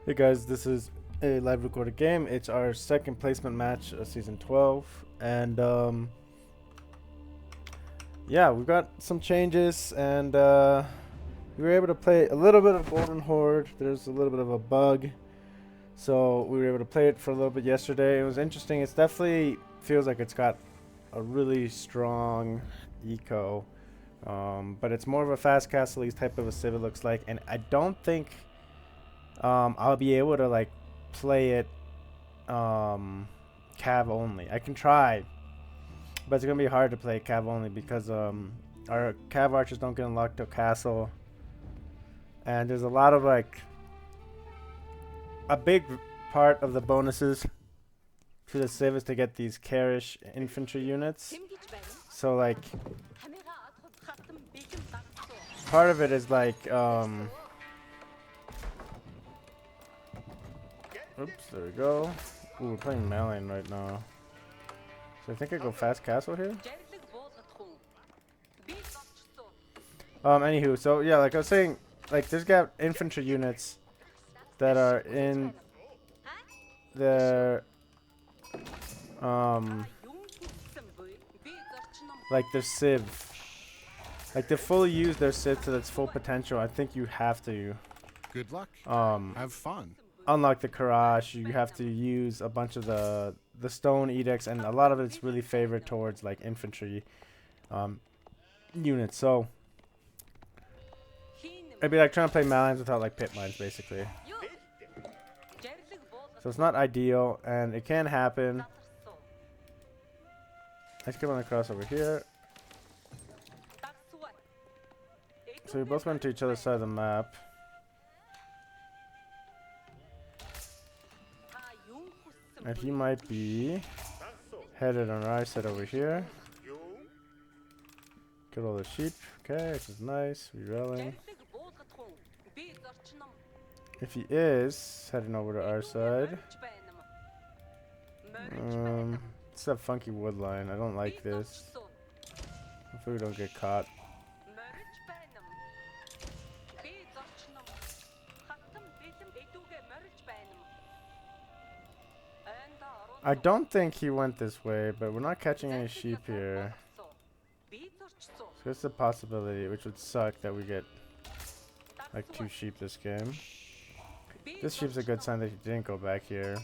Hey guys, this is a live recorded game. It's our second placement match of season 12, and yeah, we've got some changes, and we were able to play a little bit of Golden Horde. There's a little bit of a bug, so we were able to play it for a little bit yesterday. It was interesting. It definitely feels like it's got a really strong eco, but it's more of a fast castle type of a civ, it looks like, and I don't think I'll be able to like play it cav only. I can try, but it's gonna be hard to play cav only because our cav archers don't get unlocked till castle, and there's a lot of like a big part of the bonuses to the civ is to get these Karish infantry units. So like part of it is like oops, there we go. Ooh, we're playing MALIAN right now. So I think I go fast castle here. Anywho, so yeah, like I was saying, like there's got infantry units that are in their like their civ. Like to fully use their civ to its full potential, I think you have to good luck. Have fun. Unlock the Karash. You have to use a bunch of the stone edicts, and a lot of it's really favored towards like infantry units. So it'd be like trying to play Malians without like pit mines, basically. So it's not ideal, and it can happen. Let's get on the cross over here. So we both went to each other's side of the map. And he might be headed on our side over here. Get all the sheep. Okay, this is nice. Rerolling. If he is heading over to our side. It's that funky wood line. I don't like this. Hopefully we don't get caught. I don't think he went this way, but we're not catching any sheep here. So it's a possibility, which would suck that we get like 2 sheep this game. This sheep's a good sign that he didn't go back here.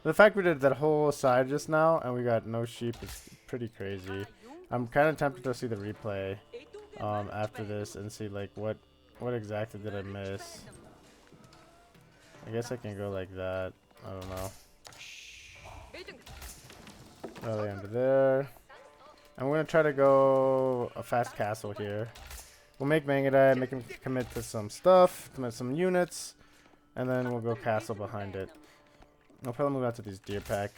The fact we did that whole side just now and we got no sheep is pretty crazy. I'm kind of tempted to see the replay after this and see like what exactly did I miss. I guess I can go like that. I don't know. Early under there. I'm gonna try to go a fast castle here. We'll make Mangadai, make him commit to some stuff, commit some units, and then we'll go castle behind it. I'll probably move out to these deer pack.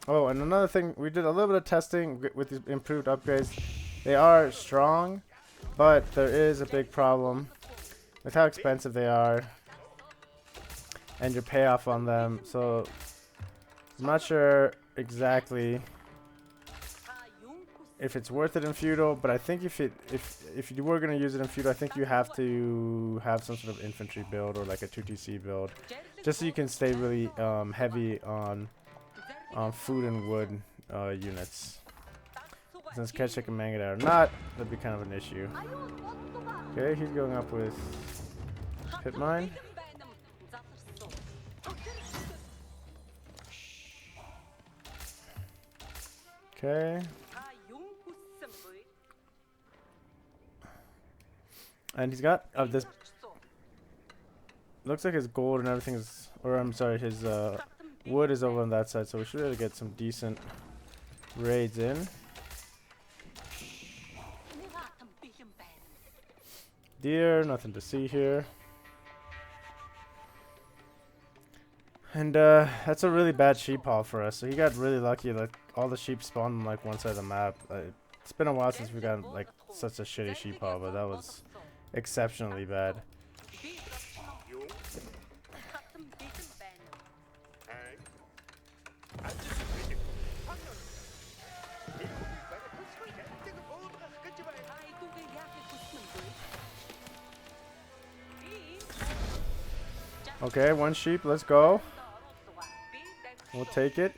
Oh, and another thing, we did a little bit of testing with these improved upgrades. They are strong, but there is a big problem with how expensive they are and your payoff on them. So I'm not sure exactly if it's worth it in feudal, but I think if you were gonna use it in feudal, I think you have to have some sort of infantry build or like a 2TC build, just so you can stay really heavy on food and wood units. Since Ketchik and Mangada are not, that'd be kind of an issue. Okay, he's going up with pit mine. Okay. And he's got this. Looks like his gold and everything is, or I'm sorry, his wood is over on that side, so we should be able to get some decent raids in. Deer, nothing to see here. And that's a really bad sheep haul for us. So he got really lucky. Like all the sheep spawned on like one side of the map. It's been a while since we got like such a shitty sheep haul, but that was exceptionally bad. Okay, one sheep. Let's go. We'll take it.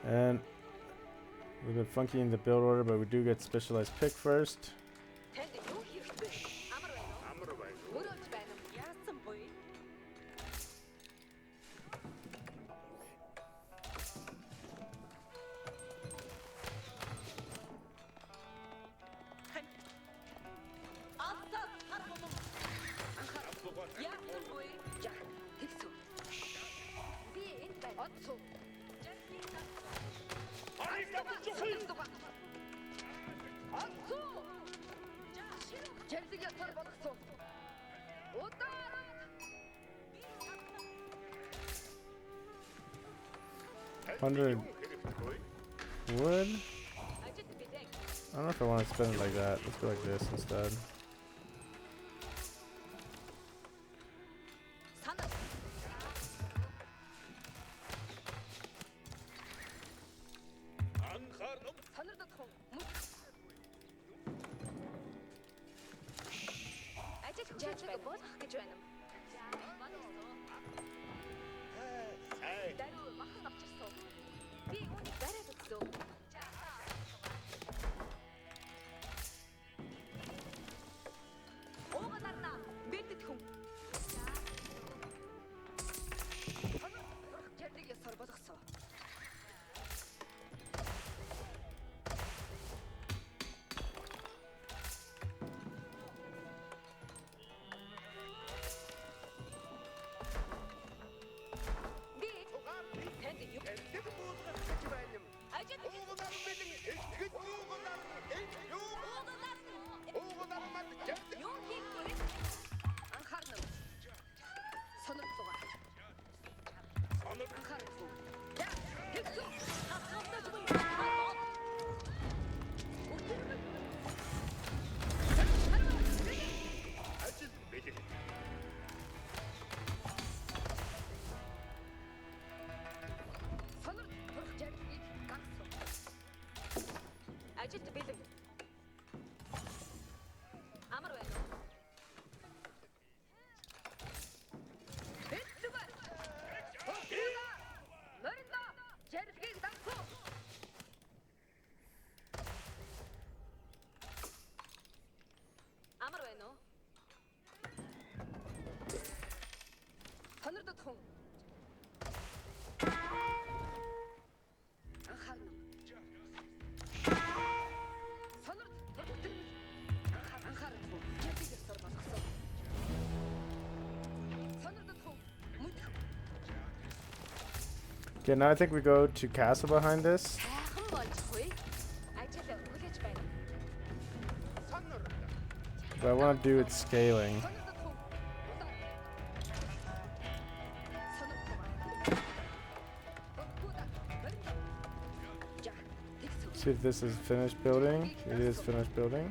And a little bit funky in the build order, but we do get specialized pick first. $100 wood. I don't know if I want to spend it like that. Let's go like this instead. Okay, now I think we go to castle behind this. But I want to do it scaling. See if this is finished building. It is finished building.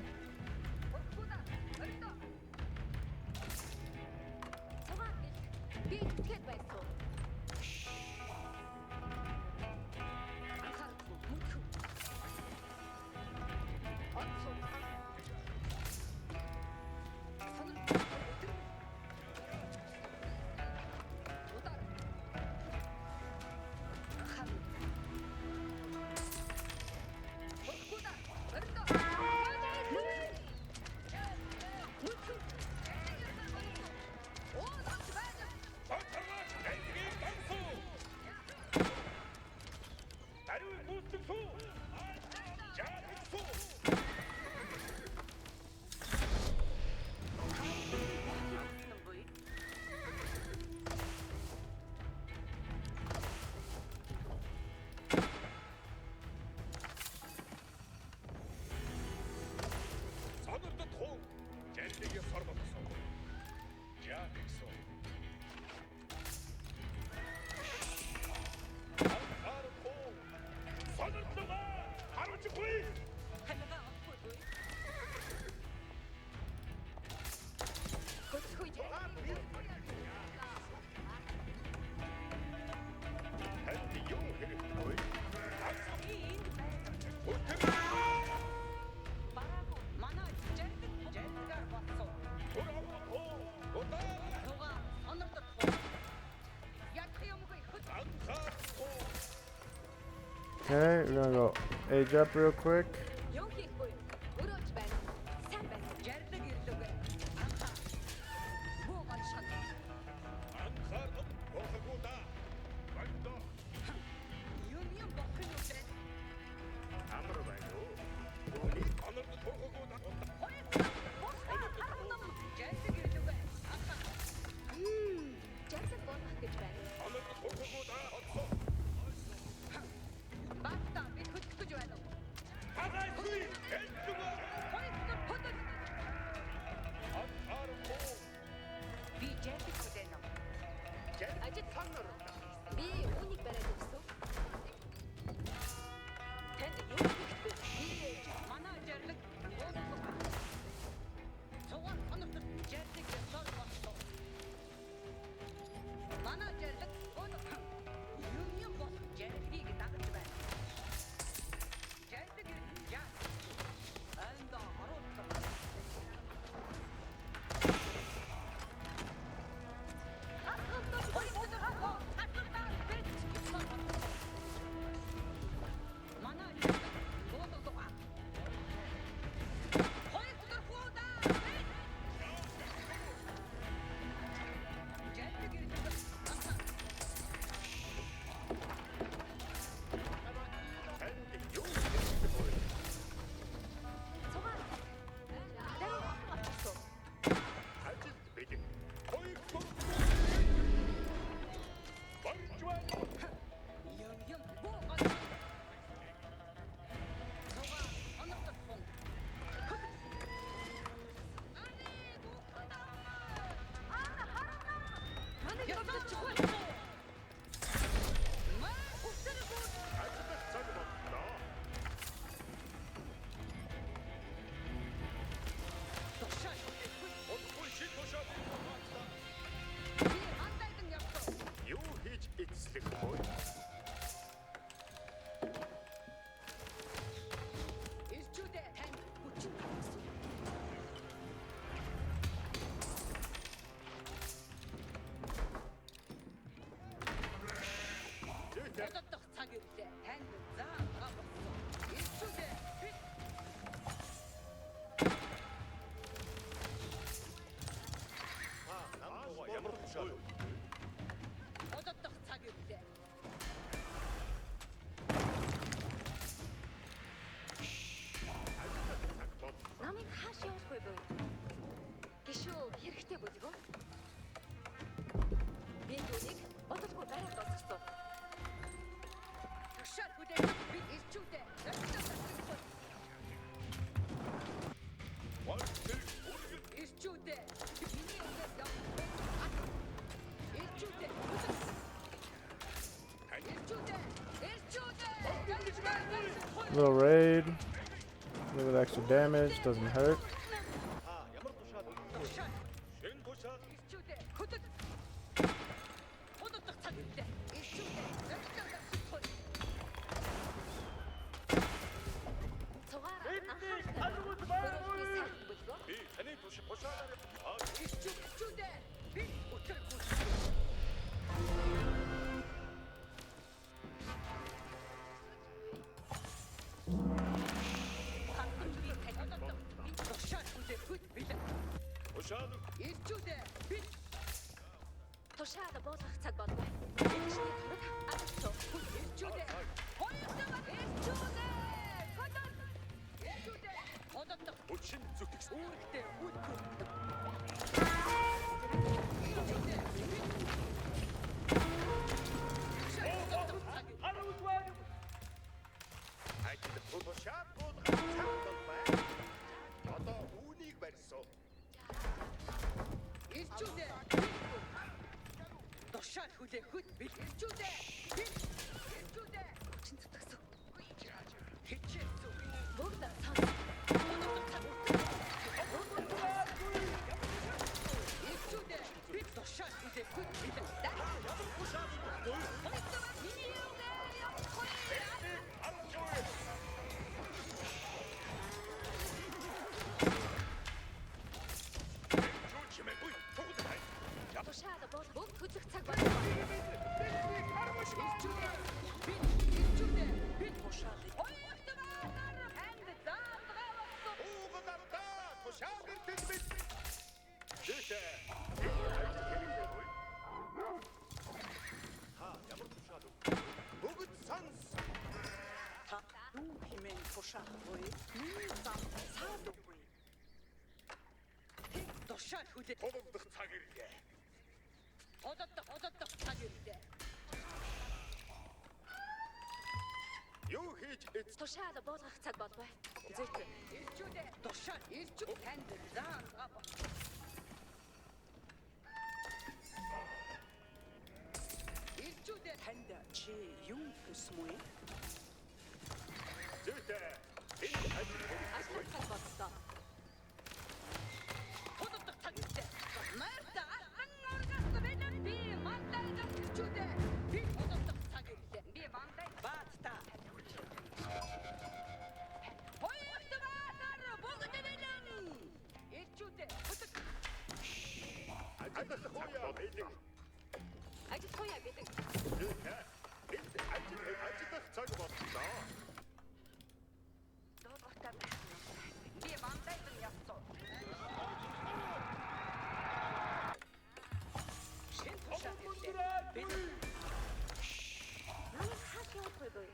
Okay, we're gonna go age up real quick. Little raid. A little extra damage, doesn't hurt. Тушаахгүй. Миний зам саадаггүй. Тэг тушаал хүлээ. Тулдах цаг ирлээ. Одод цаг ирлээ. Юу хийж эц Тушаал болгох цаг болов. Зүйтэй. Ирчүүдээ тушаал ирчүүд танд заа. Ирчүүдээ танд чи юу хүсмүэ? зүйтэй. Энэ ажил Ажлах цаг боллоо. Одод цаг ирлээ. Марта аннааргаас бэлэн би мандай ирчүүдээ. Би одод цаг ирлээ. Би мандай баатта. ажил хууя бэлэг. Ажил туяа гэдэг. Зүйтэй. Энэ ажил цаг боллоо. Дуудахтаа би мандайдан явцсан. Шин тушаал ирлээ. Би Намайг хас явахгүй бай.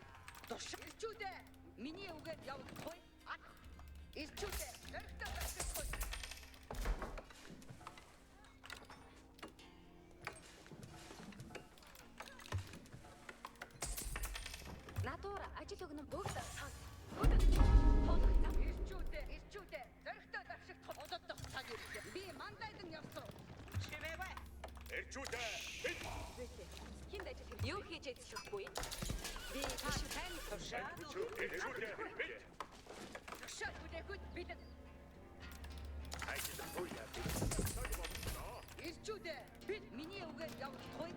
тушаал ирчүүдээ. Миний үгээд явахгүй. Ирчүүдээ. Дөрөвтэй байхгүй. Надуура ажил өгнө бүгд цаг. Бүгд тоолох зам. Ирчүүдээ. Дөрөвтэй дашиг ододох цаг ирлээ. Би мандайдан явцсан. Чимээ бай. Эрчүүдээ. Зүйтэй. Хинд ажил хийх. Юу хийж эзлэхгүй? Би тань тушаал. Эрчүүдээ. Тушаал хүлээхэд бид Ажил хууя бэлэг. Цаг боллоо. ирчүүдээ. Бид миний үгээд явахгүй.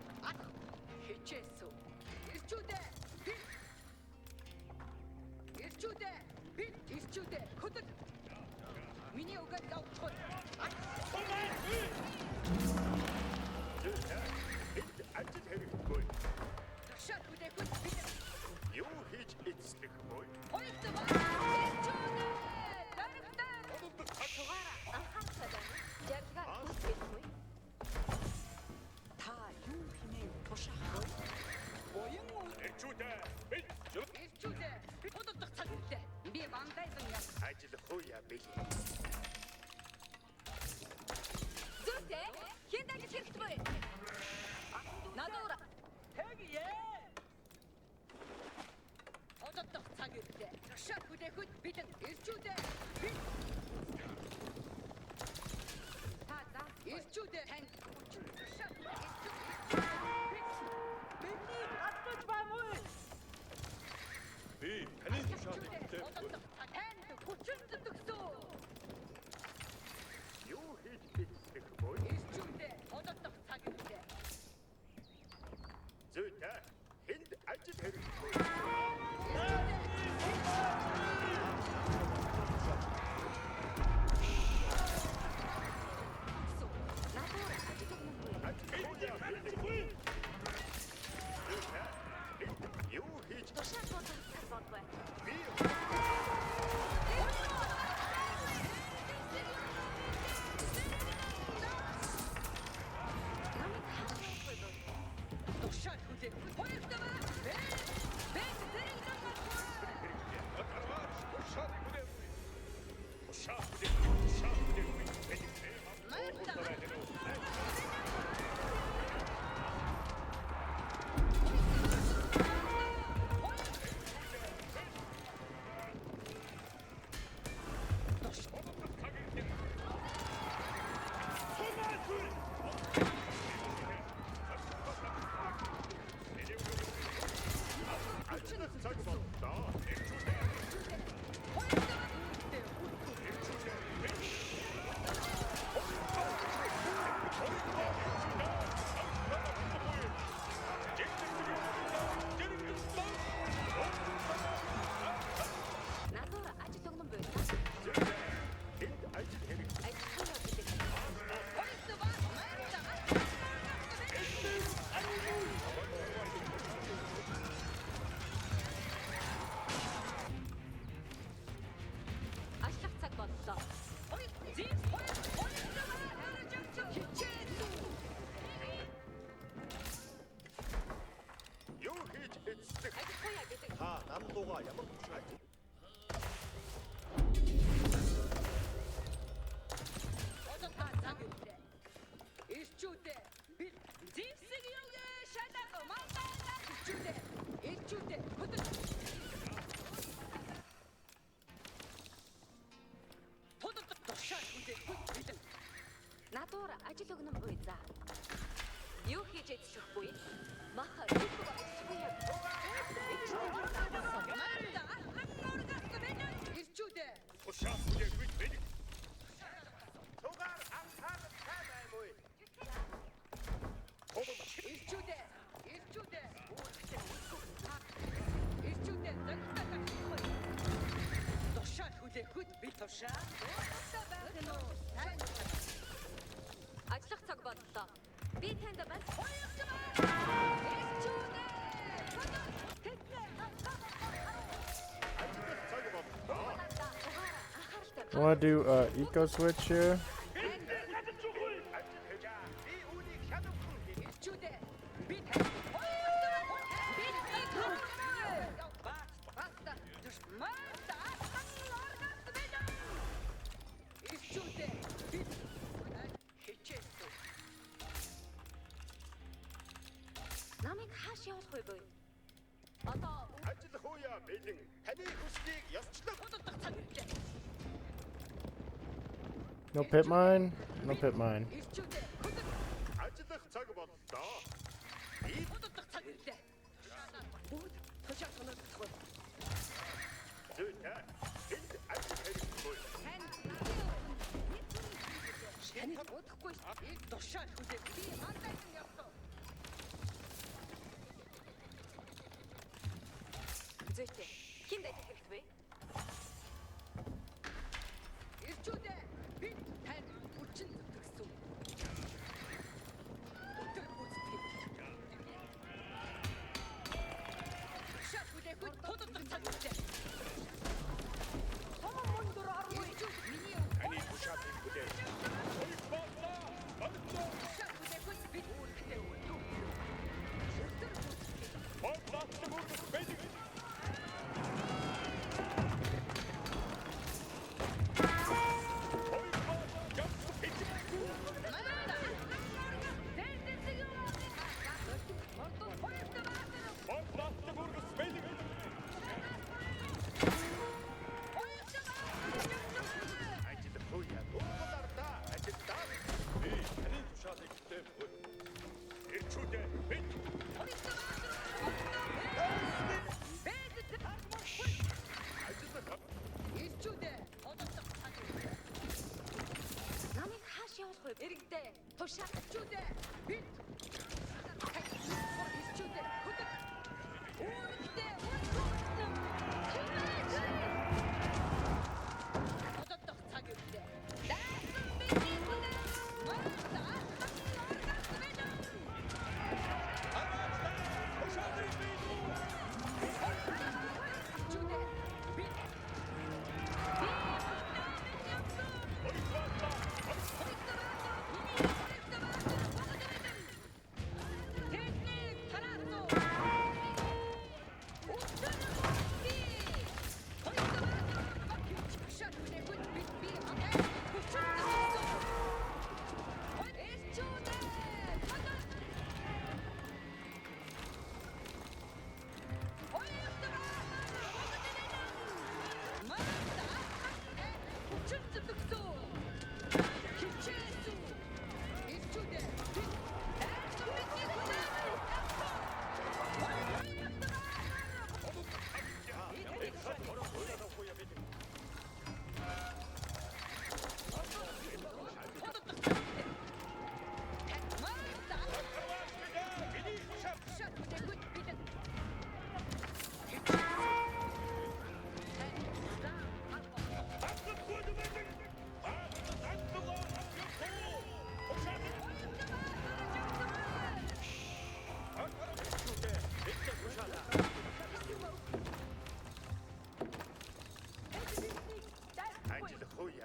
Хичээсв. Ирчүүдээ. Ирчүүдээ. Хөдөл. Миний үгээд явахгүй. Зүйтэй. Энэ ажил хэрэггүй. Тушаал хүлээхэд бид Юу хийж эцлэх вэ? хоёрт ирчүүдээ. Дөрөвтэй. Тулдах цаг. Тугаараа анхаарчаа байна. Жаргалгаа үсгэхгүй. Та юу хинээ тушаахгүй? Боён уу? Эрчүүдээ. Ирчүүдээ. Би ододох цаг ирлээ. Би мандайдан яв. Ажил хууя бэлэг. Зүйтэй. Хинд ажил хийхгүй. Надуура. Ододох цаг ирлээ. Тушаал хүлээхэд бид ирчүүдээ. Та заа. Ирчүүдээ танд тушаал Бидний гацж баймуу. Би таны тушаалыг хүлээхгүй. Ододох танд хүчин зүтгсөө. Юу хийж эцлэх вэ? Ирчүүдээ ододох цаг ирлээ. Зүйтэй. Энд ажил хэрэггүй. Надуура ажил өгнө. Ажил хууя бэлэг. Зүйтэй. Юу хийж Тушаал болгох цаг болов. би Намайг хас явахгүй бай. Тушаал хүлээх. Хоёрт Бэт зэрэгдэн цаг боллоо. Надуура ажил өгнө бай. Энд ажил хэрэггүй. Ажил туяа гэдэг. Ажлах цаг боллоо. Юу хийж эцлэх Ажил туяа гэдэг. Та нам дууга ямар тушаал ажил өгнөн буй за. Юу хийж идчихгүй? Маха зүгөө ажихгүй яг. Ирчүүдээ. Тушаал хүлээх үед мэд. Тугаар анхаарал таймаа юм. Ирчүүдээ. Ирчүүдээ. Ирчүүдээ загтаа гахгүй. Тушаал хүлээхэд би тушаа. Уусаа байх нь уу? Ажиллах цаг боллоо. Би танд бас I want to do eco switch here. намайг хааш явуулахгүй буй. Одоо Ажиллах үеэ бэлэн таны хүслийг ёсчлон Удагдах цаг ирлээ. No pit mine. No pit mine. Ирчүүдээ. ажиллах цаг боллоо. Удагдах цаг ирлээ. Бүгд тушаал санагдахгүй. Зүйтэй. Энд ажил хэрэггүй. Таны удахгүй. Тушаал хүлээх. Би мандат юм явсан. зүйтэй. Хинд ажил хэрэгтэй вэ? Ирчүүдээ. Би тань хүчин зүтгэсэн. Өдөр гүйцэтгэв. Тушаал хүлээхэд удагдах цаг ирлээ. Томон мөндөр аргүй. Миний Таны тушаал хүлээх. тушаал хүлээхэд би үүрэгтэй үлдүү. Өдөр гүйцэтгэв. Бодлогч бүрдэх бэлэг. Намайг хааш явуулахгүй эрэгтэй. Тушаал Ирчүүдээ. Би ирчүүдээ. Хөдөг. Үүрэгтэй үлдүүсэн. Удагдах цаг ирлээ. Дайсан бидний хүлээ. Марта ахсан оргас мэдэн. Ирчүүдээ. Би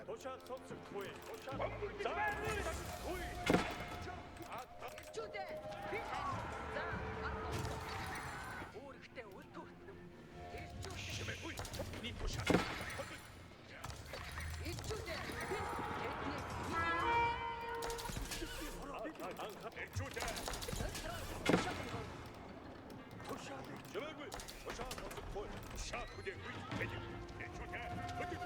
Тушаал сонсохгүй. Тушаал. Заагүй. Ирчүүдээ. Би за үүрэгтэй үлдүүсэн. Ирчүүдээ. Чимээгүй. Миний тушаал. Ирчүүдээ. Би Ирчүүдээ. Тушаал. Чимээгүй. Тушаал сонсохгүй. Тушаал хүлээхгүй. Бэлэг. Ирчүүдээ. Хөдөг.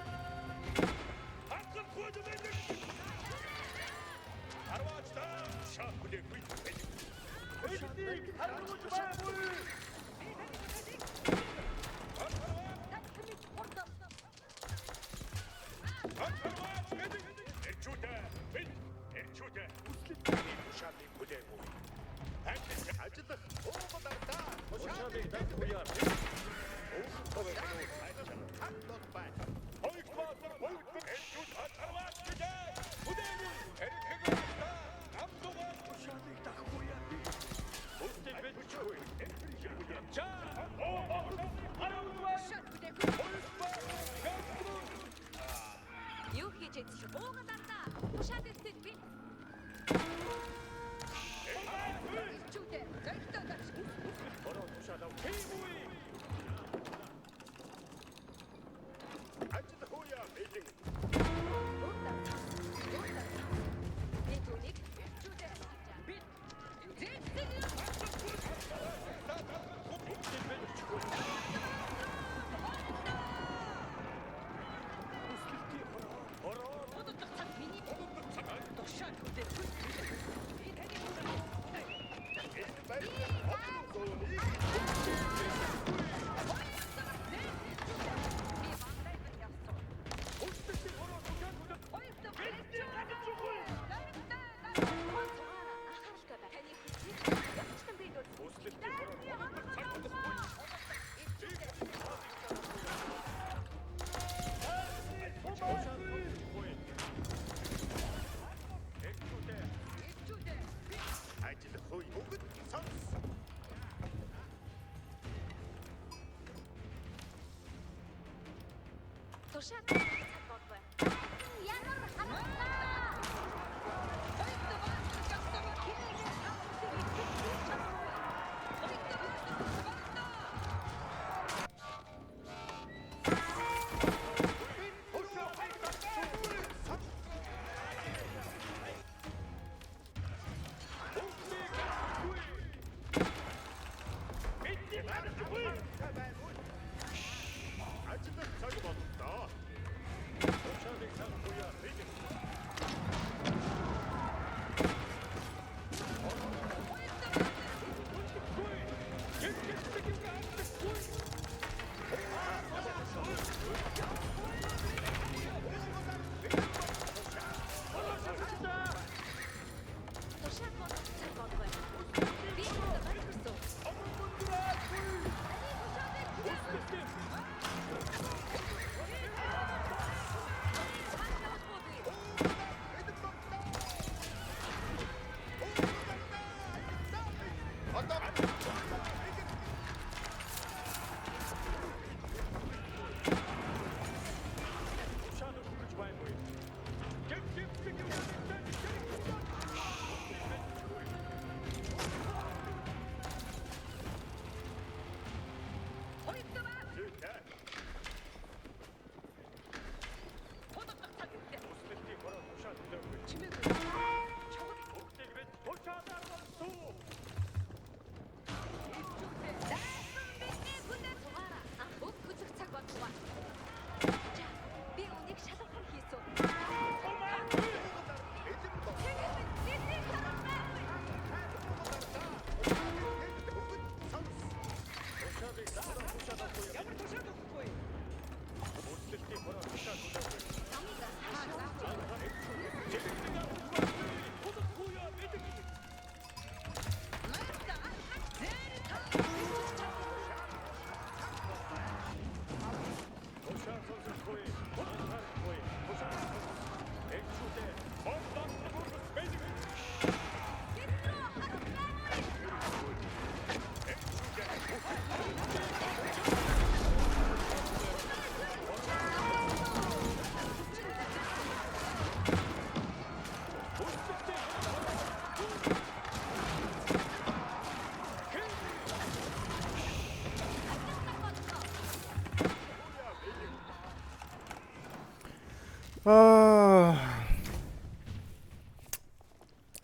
Oh,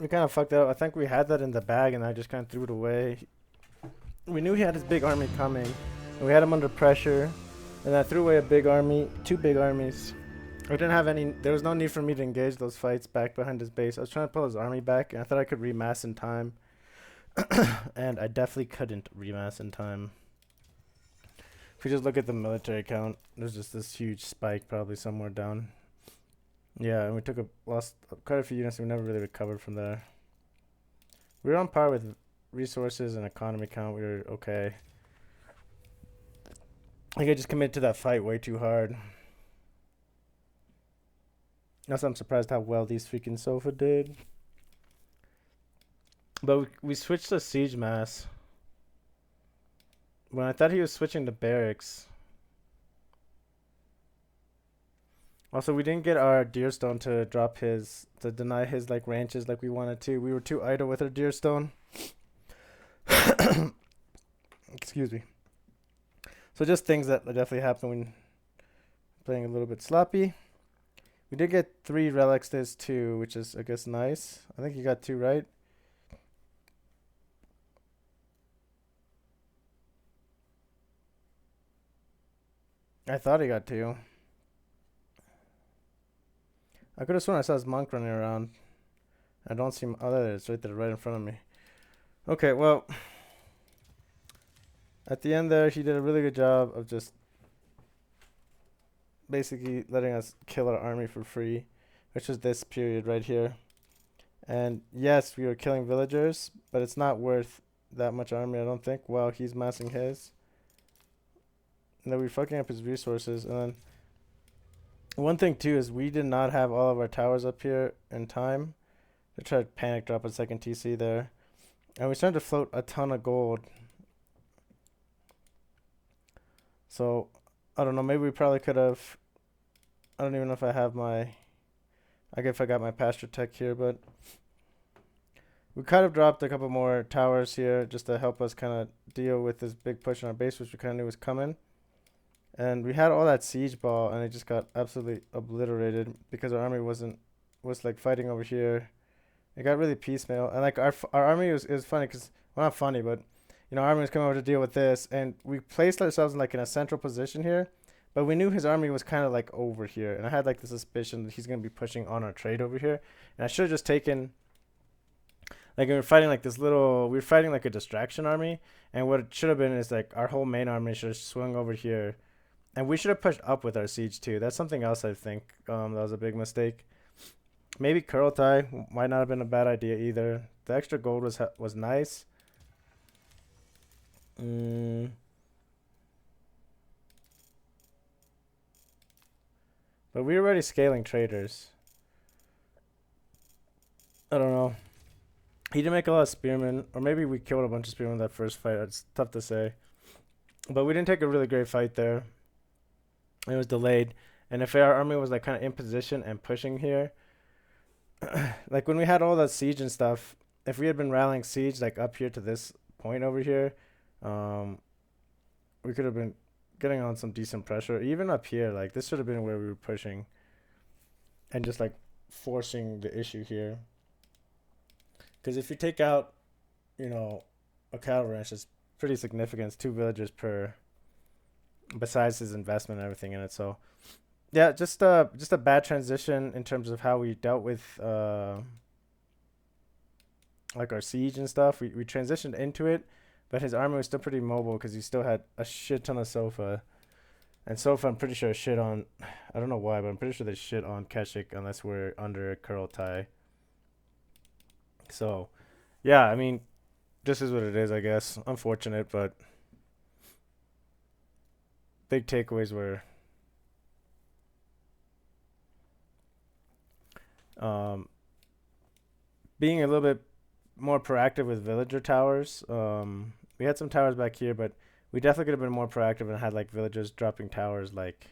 we kind of fucked up. I think we had that in the bag and I just kind of threw it away. We knew he had his big army coming. And we had him under pressure. And I threw away a big army, 2 big armies. I didn't have any. There was no need for me to engage those fights back behind his base. I was trying to pull his army back, and I thought I could remass in time. And I definitely couldn't remass in time. If we just look at the military count, there's just this huge spike probably somewhere down. Yeah, and we lost quite a few units. And we never really recovered from there. We were on par with resources and economy count. We were okay. I think I just committed to that fight way too hard. Also, I'm surprised how well these freaking Sofa did. But we switched to siege mass. When I thought he was switching to barracks. Also, we didn't get our Deerstone to deny his like ranches like we wanted to. We were too idle with our Deerstone. Excuse me. So just things that definitely happen when playing a little bit sloppy. We did get 3 relics this too, which is I guess nice. I think you got 2 right. I thought he got 2. I could have sworn I saw his monk running around. I don't see him. Oh, there it is, right there, right in front of me. Okay, well, at the end there, he did a really good job of just basically letting us kill our army for free, which is this period right here. And yes, we were killing villagers, but it's not worth that much army, I don't think, while he's massing his. And then we're fucking up his resources. And then one thing too is we did not have all of our towers up here in time. They tried to panic drop a second TC there. And we started to float a ton of gold. So, I don't know, maybe we probably could have, I don't even know if I have my, I guess I got my pasture tech here, but we kind of dropped a couple more towers here just to help us kind of deal with this big push on our base, which we kind of knew was coming. And we had all that siege ball, and it just got absolutely obliterated because our army was like fighting over here. It got really piecemeal, and like our army was funny because, well, not funny, but you know, our army was coming over to deal with this, and we placed ourselves in like in a central position here, but we knew his army was kind of like over here, and I had like the suspicion that he's gonna be pushing on our trade over here, and I should have just taken. Like we were fighting like a distraction army, and what it should have been is like our whole main army should have swung over here. And we should have pushed up with our siege too. That's something else I think that was a big mistake. Maybe Kurultai might not have been a bad idea either. The extra gold was nice. But we were already scaling traders. I don't know. He didn't make a lot of spearmen, or maybe we killed a bunch of spearmen in that first fight. It's tough to say. But we didn't take a really great fight there. It was delayed, and if our army was like kind of in position and pushing here, like when we had all that siege and stuff, if we had been rallying siege like up here to this point over here, we could have been getting on some decent pressure. Even up here, like this should have been where we were pushing and just like forcing the issue here. Because if you take out, you know, a cattle ranch, it's pretty significant. It's 2 villagers per, besides his investment and everything in it. So yeah, just a bad transition in terms of how we dealt with like our siege and stuff. We transitioned into it, but his army was still pretty mobile because he still had a shit ton of Sofa. And Sofa, I'm pretty sure shit on, I don't know why, but I'm pretty sure they shit on Keshik unless we're under Kurultai. So yeah, I mean, this is what it is, I guess. Unfortunate, but big takeaways were being a little bit more proactive with villager towers. We had some towers back here, but we definitely could have been more proactive and had like villagers dropping towers like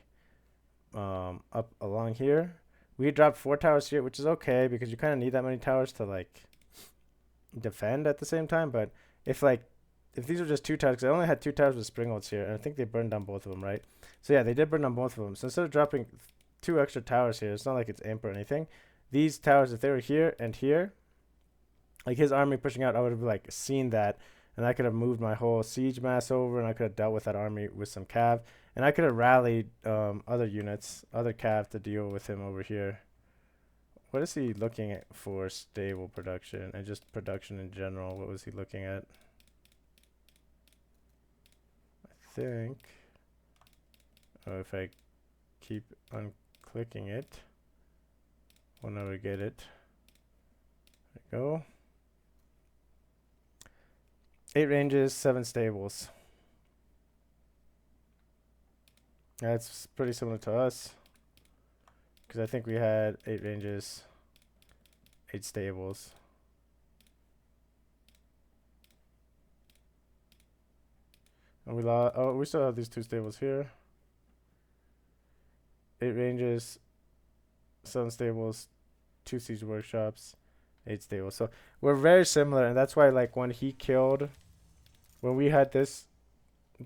up along here. We dropped 4 towers here, which is okay because you kind of need that many towers to like defend at the same time. But if these were just 2 towers, because I only had 2 towers with springholds here, and I think they burned down both of them, right? So yeah, they did burn down both of them. So instead of dropping 2 extra towers here, it's not like it's imp or anything. These towers, if they were here and here, like his army pushing out, I would have like seen that, And I could have moved my whole siege mass over, and I could have dealt with that army with some cav. And I could have rallied other units, other cav to deal with him over here. What is he looking at for stable production and just production in general? What was he looking at? I think if I keep unclicking it, we'll never get it. There we go. 8 ranges, 7 stables. That's pretty similar to us, because I think we had 8 ranges, 8 stables. And we lost. Oh, we still have these 2 stables here. 8 ranges, 7 stables, 2 siege workshops, 8 stables. So we're very similar, and that's why, like, when he killed, when we had this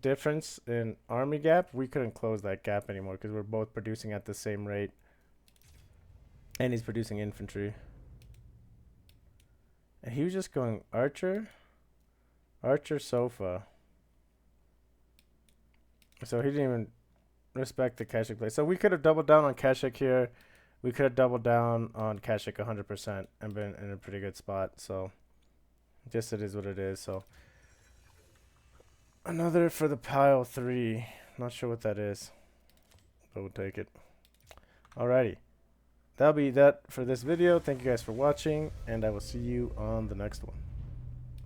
difference in army gap, we couldn't close that gap anymore because we're both producing at the same rate, and he's producing infantry. And he was just going archer, archer, sofa. So he didn't even respect the Kashik play. So we could have doubled down on Kashik here. We could have doubled down on Kashik 100% and been in a pretty good spot. So just it is what it is. So another for the pile 3. Not sure what that is, but we'll take it. Alrighty. That'll be that for this video. Thank you guys for watching, and I will see you on the next one.